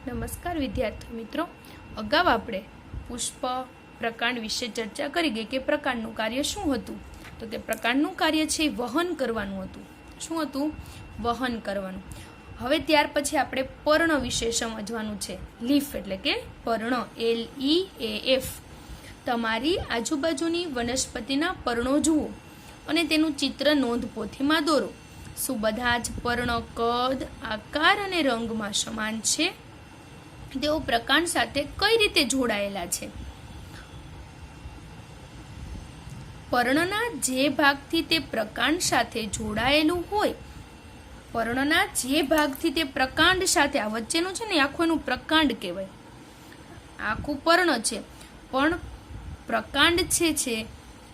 નમસ્કાર વિદ્યાર્થી મિત્રો, અગાઉ આપણે પુષ્પ પ્રકાંડ વિશે ચર્ચા કરી ગઈ કે પ્રકાંડનું કાર્ય શું હતું. તો કે પ્રકાંડનું કાર્ય છે વહન કરવાનું હતું. શું હતું? વહન કરવાનું. હવે ત્યાર પછી આપણે પર્ણ વિશે સમજવાનું છે. લીફ એટલે કે પર્ણ, LEAF. તમારી આજુબાજુની વનસ્પતિના પર્ણો જુઓ અને તેનું ચિત્ર નોંધપોથીમાં દોરો. શું બધા જ પર્ણ કદ, આકાર અને રંગમાં સમાન છે? તેઓ પ્રકાંડ સાથે કઈ રીતે જોડાયેલા છે? પર્ણના જે ભાગથી તે પ્રકાંડ સાથે જોડાયેલું હોય, પર્ણના જે ભાગથી તે પ્રકાંડ સાથે, આ વચ્ચેનું છે ને આખું એનું પ્રકાંડ કહેવાય. આખું પર્ણ છે પણ પ્રકાંડ છે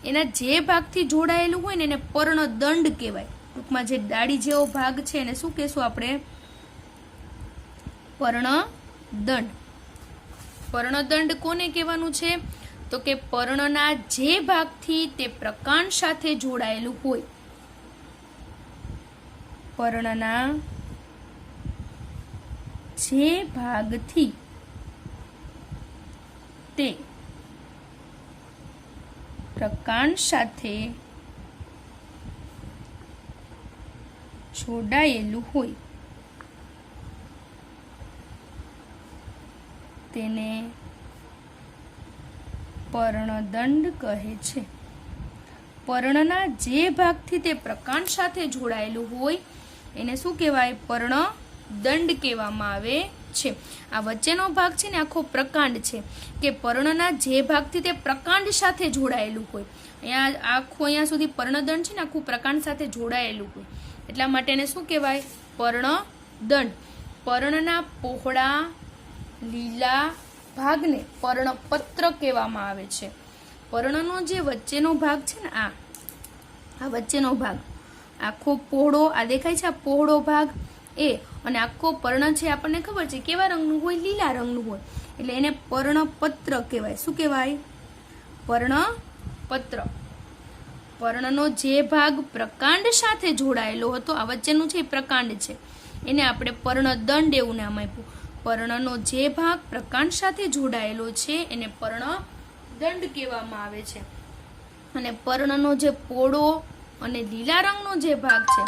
એના જે ભાગથી જોડાયેલું હોય ને એને પર્ણદંડ કહેવાય. ટૂંકમાં જે ડાળી જેવો ભાગ છે એને શું કહેશું આપણે? પર્ણદંડ. પર્ણદંડ કોને કહેવાનું છે? તો કે પર્ણના જે ભાગથી તે પ્રકાંડ સાથે જોડાયેલું હોય, પર્ણના જે ભાગથી તે પ્રકાંડ સાથે જોડાયેલું હોય તેને પર્ણદંડ કહે છે. પર્ણના જે ભાગથી તે પ્રકાંડ સાથે જોડાયેલું હોય એને શું કહેવાય? પર્ણદંડ કહેવામાં આવે છે. આ વચ્ચેનો ભાગ છે ને આખો પ્રકાંડ છે કે પર્ણના જે ભાગથી તે પ્રકાંડ સાથે જોડાયેલું હોય. અહીંયા સુધી પર્ણદંડ છે ને આખું પ્રકાંડ સાથે જોડાયેલું હોય, એટલા માટે એને શું કહેવાય? પર્ણદંડ. પર્ણના પહોળા લીલા ભાગને પર્ણપત્ર કહેવામાં આવે છે. પર્ણનો જે વચ્ચેનો ભાગ છે ને આ વચ્ચેનો ભાગ આખો પહોળો, આ દેખાય છે આ પહોળો ભાગ એ, અને આખો પર્ણ છે આપણને ખબર છે કેવા રંગનું હોય? લીલા રંગનું હોય. એટલે એને પર્ણપત્ર કહેવાય. શું કહેવાય? પર્ણપત્ર. પર્ણનો જે ભાગ પ્રકાંડ સાથે જોડાયેલો હતો, આ વચ્ચેનું છે એ પ્રકાંડ છે, એને આપણે પર્ણદંડ એવું નામ આપ્યું. પર્ણનો જે ભાગ પ્રકાંડ સાથે જોડાયેલો છે એને પર્ણદંડ કહેવામાં આવે છે. અને પર્ણનો જે પોળો અને લીલા રંગનો જે ભાગ છે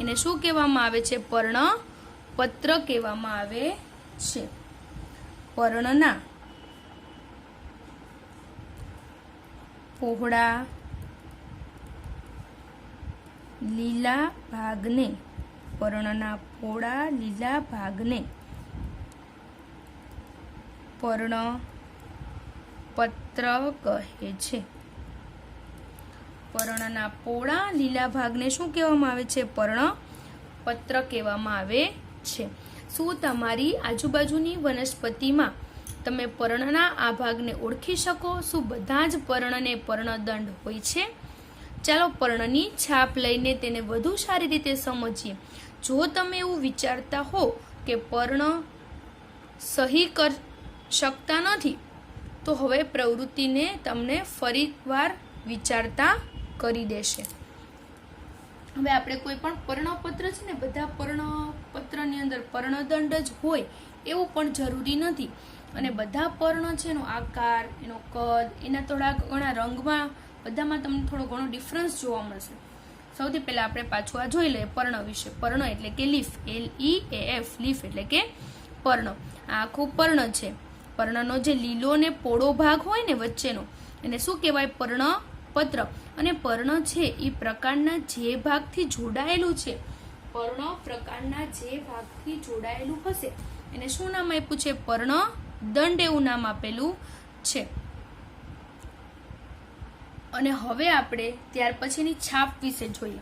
એને શું કહેવામાં આવે છે? પર્ણપત્ર કહેવામાં આવે છે. પર્ણના પહોળા લીલા ભાગને, પર્ણના પહોળા લીલા ભાગને પર્ણપત્ર કહે છે. પર્ણના પહોળા લીલા ભાગને શું કહેવામાં આવે છે? પર્ણપત્ર કહેવામાં આવે છે. શું તમારી આજુબાજુની વનસ્પતિમાં તમે પર્ણના આ ભાગને ઓળખી શકો? શું બધા જ પર્ણને પર્ણદંડ હોય છે? ચાલો પર્ણની છાપ લઈને તેને વધુ સારી રીતે સમજીએ. જો તમે એવું વિચારતા હો કે પર્ણ સહી કરી શકતા નથી, તો હવે પ્રવૃત્તિને તમને ફરીવાર વિચારતા કરી દેશે. હવે આપણે કોઈ પણ પર્ણપત્ર છે ને, બધા પર્ણપત્રની અંદર પર્ણદંડ જ હોય એવું પણ જરૂરી નથી. અને બધા પર્ણ છે એનો આકાર, એનો કદ, એના થોડા ઘણા રંગમાં બધામાં તમને થોડો ઘણો ડિફરન્સ જોવા મળશે. સૌથી પહેલા આપણે પાછું આ જોઈ લઈએ પર્ણ વિશે. પર્ણ એટલે કે લીફ, LEAF. લીફ એટલે કે પર્ણ. આ આખું પર્ણ છે. પર્ણનો જે લીલો ને પોળો ભાગ હોય ને વચ્ચેનો એને શું કહેવાય? પર્ણપત્ર. અને પર્ણ છે એ પ્રકાંડના જે ભાગથી જોડાયેલું છે, પર્ણ પ્રકાંડના જે ભાગથી જોડાયેલું હશે એને શું નામ આપ્યું છે? પર્ણદંડ એવું નામ આપેલું છે. અને હવે આપણે ત્યાર પછીની છાપ વિશે જોઈએ.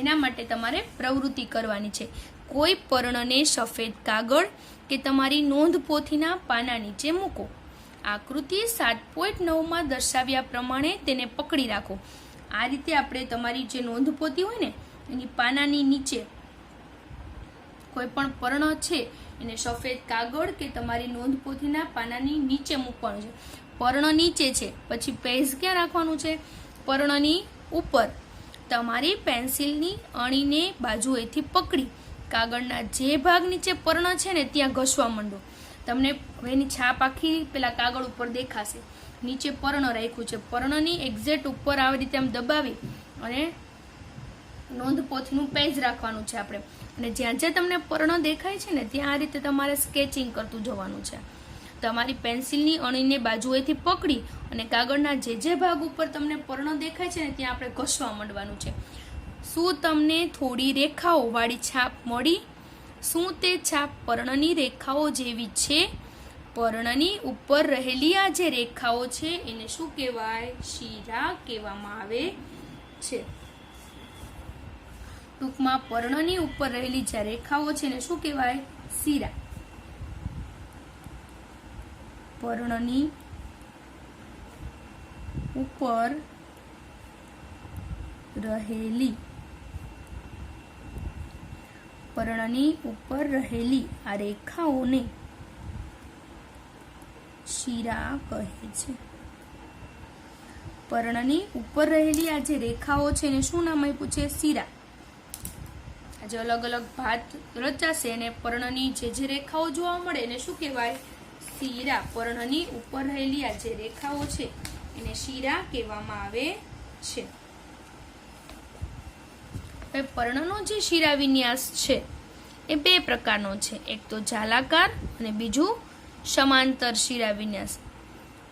એના માટે તમારે પ્રવૃત્તિ કરવાની છે. કોઈ પર્ણને સફેદ કાગળ કે તમારી નોંધપોથીના પાના નીચે મૂકો. આકૃતિ 7.9 દર્શાવ્યા પ્રમાણે તેને પકડી રાખો. આ રીતે આપણે તમારી જે નોંધપોથી હોય ને એની પાનાની નીચે કોઈ પણ પર્ણ છે એને સફેદ કાગળ કે તમારી નોંધપોથીના પાનાની નીચે મૂકવાનું છે. પર્ણ નીચે છે, પછી પેજ ક્યાં રાખવાનું છે? પર્ણની ઉપર. તમારી પેન્સિલની અણીને બાજુએથી પકડી કાગળના જે ભાગ નીચે પર્ણ છે ને ત્યાં ઘસવા માંડો. તમને એની છાપ આખી પેલા કાગળ ઉપર દેખાશે. નીચે પર્ણ રાખ્યું છે, પર્ણની એક્ઝેક્ટ ઉપર આવી રીતે આમ દબાવી અને નોંધપોથીનું પેજ રાખવાનું છે આપણે. અને જ્યાં જ્યાં તમને પર્ણ દેખાય છે ને ત્યાં આ રીતે તમારે સ્કેચિંગ કરતું જવાનું છે. તમારી પેન્સિલની અણીને બાજુએથી પકડી અને કાગળના જે ભાગ ઉપર તમને પર્ણ દેખાય છે ને ત્યાં આપણે ઘસવા માંડવાનું છે. શું તમને થોડી રેખાઓ વાળી છાપ મળી? શું તે છાપ પર્ણની રેખાઓ જેવી છે? પર્ણની ઉપર રહેલી આ જે રેખાઓ છે એને શું કહેવાય? શીરા કહેવામાં આવે છે. ટૂંકમાં પર્ણની ઉપર રહેલી જે રેખાઓ છે એને શું કહેવાય? શીરા. પર્ણની ઉપર રહેલી આ રેખાઓને શીરા કહે છે. પર્ણની ઉપર રહેલી આ જે રેખાઓ છે એને શું નામ આપ્યું છે? શીરા. આજે અલગ અલગ ભાત રચાશે અને પર્ણની જે રેખાઓ જોવા મળે એને શું કહેવાય? શીરા. પર્ણની ઉપર રહેલી આ જે રેખાઓ છે એને શીરા કહેવામાં આવે છે. હવે પર્ણનો જે શીરા વિન્યાસ છે એ બે પ્રકારનો છે. એક તો જાલાકાર અને બીજું સમાંતર શીરા વિન્યાસ.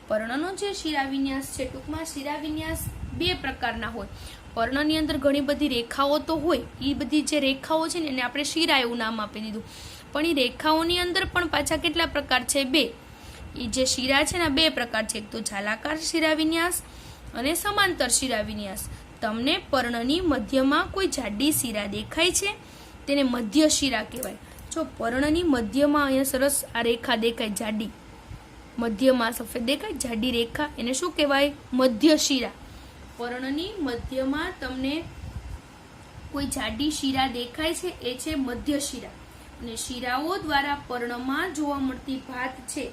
પર્ણનો જે શીરા વિન્યાસ છે, ટૂંકમાં શીરા વિન્યાસ બે પ્રકારના હોય. પર્ણની અંદર ઘણી બધી રેખાઓ તો હોય, એ બધી જે રેખાઓ છે ને એને આપણે શીરા એવું નામ આપી દીધું. પણ એ રેખાઓની અંદર પણ પાછા કેટલા પ્રકાર છે? બે. એ જે શીરા છે ને બે પ્રકાર છે. એક તો જાલાકાર શીરા વિન્યાસ અને સમાંતર શીરા વિન્યાસ. તમને પર્ણની મધ્યમાં કોઈ જાડી શીરા દેખાય છે તેને મધ્ય શીરા કહેવાય. જો પર્ણની મધ્યમાં અહીંયા સરસ આ રેખા દેખાય જાડી, મધ્યમાં સફેદ દેખાય જાડી રેખા, એને શું કહેવાય? મધ્ય શીરા. પર્ણની મધ્યમાં તમને કોઈ જાડી શીરા દેખાય છે એ છે મધ્ય શીરા. અને શીરાઓ દ્વારા પર્ણમાં જોવા મળતી ભાત છે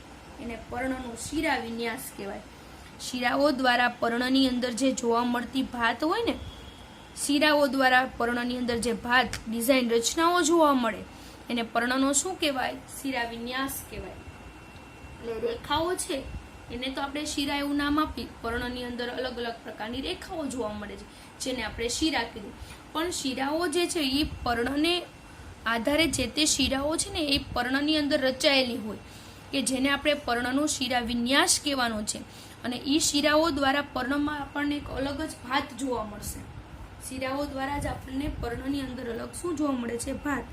એને પર્ણનો શીરા વિન્યાસ કહેવાય. શીરાઓ દ્વારા પર્ણની અંદર જે જોવા મળતી ભાત હોય ને, શીરાઓ દ્વારા પર્ણની અંદર જે ભાત ડિઝાઇન રચનાઓ જોવા મળે એને પર્ણનો શું કહેવાય? શીરા વિન્યાસ કહેવાય. એટલે રેખાઓ છે એને તો આપણે શીરા એવું નામ આપી. પર્ણની અંદર અલગ અલગ પ્રકારની રેખાઓ જોવા મળે છે જેને આપણે શીરા કીધું. પણ શીરાઓ જે છે એ પર્ણને આધારે જે તે શીરાઓ છે ને એ પર્ણની અંદર રચાયેલી હોય કે જેને આપણે પર્ણનો શીરા વિન્યાસ કહેવાનો છે. અને એ શીરાઓ દ્વારા પર્ણમાં આપણને એક અલગ જ ભાત જોવા મળશે. શીરાઓ દ્વારા જ આપણને પર્ણની અંદર અલગ શું જોવા મળે છે? ભાત.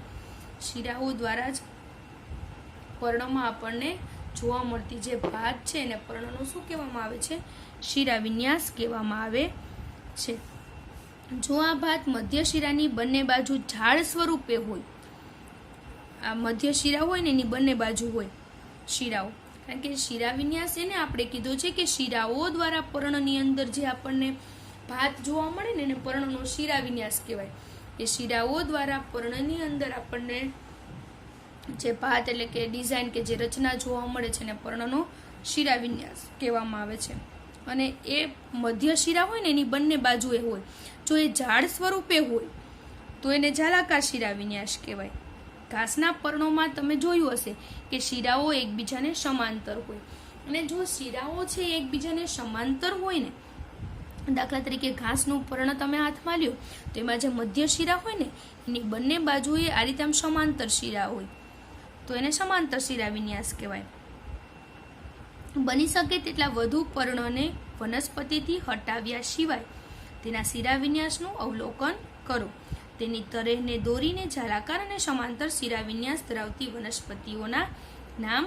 શીરાઓ દ્વારા જ પર્ણમાં આપણને જોવા મળતી જે ભાત છે એને પર્ણનો શું કહેવામાં આવે છે? શીરા વિન્યાસ કહેવામાં આવે છે. જો આ ભાત મધ્ય શીરાની બંને બાજુ ઝાડ સ્વરૂપે હોય, આ મધ્ય શીરા હોય ને એની બંને બાજુ હોય શીરાઓ, કારણ કે શીરા વિન્યાસ એને આપણે કીધું છે કે શીરાઓ દ્વારા પર્ણની અંદર જે આપણને ભાત જોવા મળે ને એને પર્ણનો શીરા વિન્યાસ કહેવાય. એ શીરાઓ દ્વારા પર્ણની અંદર આપણને જે ભાત એટલે કે ડિઝાઇન કે જે રચના જોવા મળે છે એને પર્ણનો શીરા વિન્યાસ કહેવામાં આવે છે. અને એ મધ્ય શીરા હોય ને એની બંને બાજુએ હોય. જો એ ઝાડ સ્વરૂપે હોય તો એને જાલાકાર શીરા વિન્યાસ કહેવાય. ઘાસના પર્ણોમાં તમે જોયું હશે કે શીરાઓ એકબીજાને સમાંતર હોય. અને જો શીરાઓ છે એકબીજાને સમાંતર હોય ને, દાખલા તરીકે ઘાસનું પર્ણ તમે હાથમાં લ્યો તો એમાં જે મધ્ય શીરા હોય ને એની બંને બાજુએ આ રીતે આમ સમાંતર શીરા હોય તો એને સમાંતર શીરા વિન્યાસ કહેવાય. બની શકે તેટલા વધુ પર્ણને વનસ્પતિથી હટાવ્યા સિવાય તેના શીરા વિન્યાસનું અવલોકન કરો. તેની તરેહને દોરીને જાલાકાર અને સમાંતર શીરા વિન્યાસ ધરાવતી વનસ્પતિઓના નામ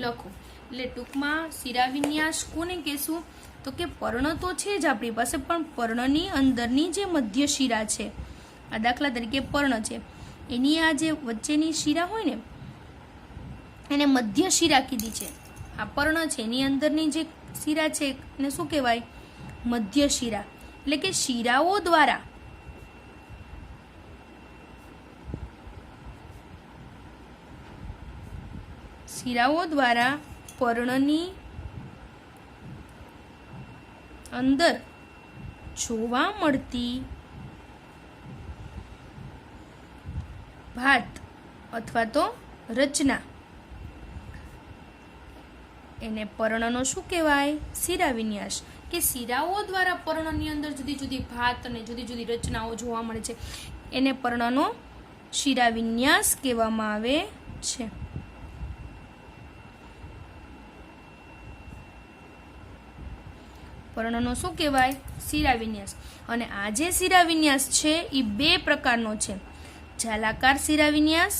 લખો. એટલે ટૂંકમાં શીરા વિન્યાસ કોને કહેશું? તો કે પર્ણ તો છે જ આપણી પાસે, પણ પર્ણની અંદરની જે મધ્ય શીરા છે, આ દાખલા તરીકે પર્ણ છે એની આ જે વચ્ચેની શીરા હોય ને એને મધ્ય શીરા કીધી છે. આ પર્ણ છે એની અંદરની જે શીરા છે એને શું કહેવાય? મધ્ય શીરા. એટલે કે શીરાઓ દ્વારા પર્ણની અંદર જોવા મળતી ભાત અથવા તો રચના, એને પર્ણનો શું કહેવાય? શિરા વિન્યાસ. કે શિરાઓ દ્વારા પર્ણની અંદર જુદી જુદી ભાત અને જુદી જુદી રચનાઓ જોવા મળે છે, એને પર્ણનો શિરા વિન્યાસ કહેવામાં આવે છે. પર્ણનો શું કહેવાય? શિરા વિન્યાસ. અને આ જે શિરા વિન્યાસ છે એ 2 પ્રકારનો છે. જાલાકાર શિરા વિન્યાસ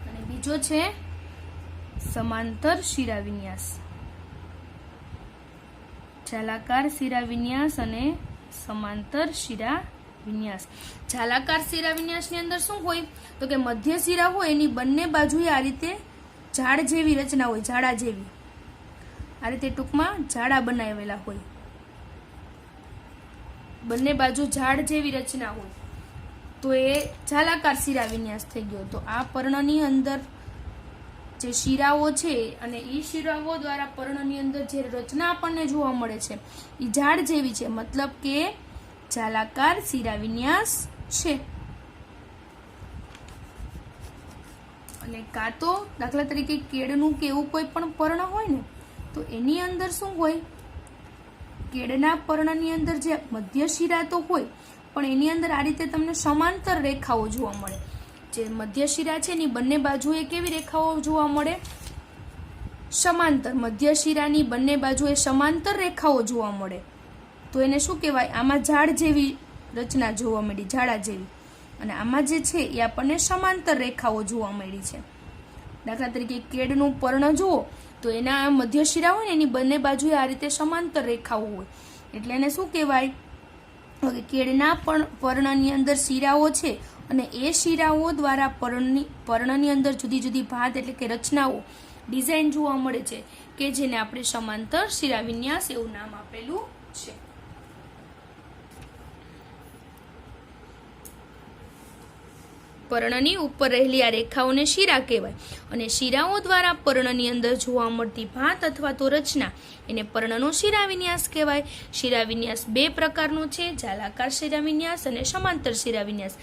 અને બીજો છે સમાંતર શિરા વિન્યાસ. જાલાકાર શિરા વિન્યાસ અને સમાંતર શિરા વિન્યાસ. જાલાકાર શિરા વિન્યાસની અંદર શું હોય? તો કે મધ્ય શિરા હોય એની બંને બાજુએ આ રીતે ઝાડ જેવી રચના હોય, ઝાડા જેવી, આ રીતે ટૂંકમાં ઝાડા બનાવેલા હોય, બંને બાજુ ઝાડ જેવી રચના હોય, તો એ જાલાકાર શિરા વિન્યાસ થઈ ગયો. તો આ પર્ણની અંદર જે શિરાઓ છે અને એ શિરાઓ દ્વારા પર્ણની અંદર જે રચના આપણને જોવા મળે છે એ ઝાડ જેવી છે, મતલબ કે જાલાકાર શિરા વિન્યાસ છે. અને કાં તો દાખલા તરીકે કેળનું કે એવું કોઈ પણ પર્ણ હોય ને, તો એની અંદર શું હોય? કેળના પર્ણની અંદર જે મધ્ય શિરા તો હોય, પણ એની અંદર આ રીતે તમને સમાંતર રેખાઓ જોવા મળે. જે મધ્ય શિરા છે એની બંને બાજુએ કેવી રેખાઓ જોવા મળે? સમાંતર. મધ્ય શિરાની બંને બાજુએ સમાંતર રેખાઓ જોવા મળે, તો એને શું કહેવાય? આમાં ઝાડ જેવી રચના જોવા મળી, ઝાડા જેવી, અને આમાં જે છે એ આપણને સમાંતર રેખાઓ જોવા મળી છે. દાખલા તરીકે કેળનું પર્ણ જુઓ તો એના મધ્ય શિરા હોય ને એની બંને બાજુએ આ રીતે સમાંતર રેખાઓ હોય, એટલે એને શું કહેવાય? કેળના પર્ણની અંદર શિરાઓ છે અને એ શિરાઓ દ્વારા પર્ણની અંદર જુદી જુદી ભાત એટલે કે રચનાઓ, ડિઝાઇન જોવા મળે છે, કે જેને આપણે સમાંતર શિરા વિન્યાસ એવું નામ આપેલું છે. પર્ણની ઉપર રહેલી આ રેખાઓને શિરા કહેવાય, અને શિરાઓ દ્વારા પર્ણની અંદર જોવા મળતી ભાત અથવા તો રચના એને પર્ણનો શિરા વિન્યાસ કહેવાય. શિરા વિન્યાસ 2 પ્રકારનો છે, જાલાકાર શિરા વિન્યાસ અને સમાંતર શિરા વિન્યાસ.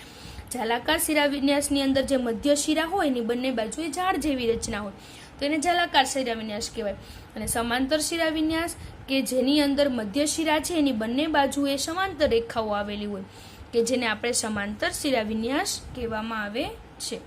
જાલાકાર શિરા વિન્યાસની અંદર જે મધ્ય શિરા હોય એની બંને બાજુએ ઝાડ જેવી રચના હોય, તો એને જાલાકાર શિરા વિન્યાસ કહેવાય. અને સમાંતર શિરા વિન્યાસ કે જેની અંદર મધ્ય શિરા છે એની બંને બાજુએ સમાંતર રેખાઓ આવેલી હોય, કે જેને આપણે સમાંતર શિરા વિન્યાસ કહેવામાં આવે છે.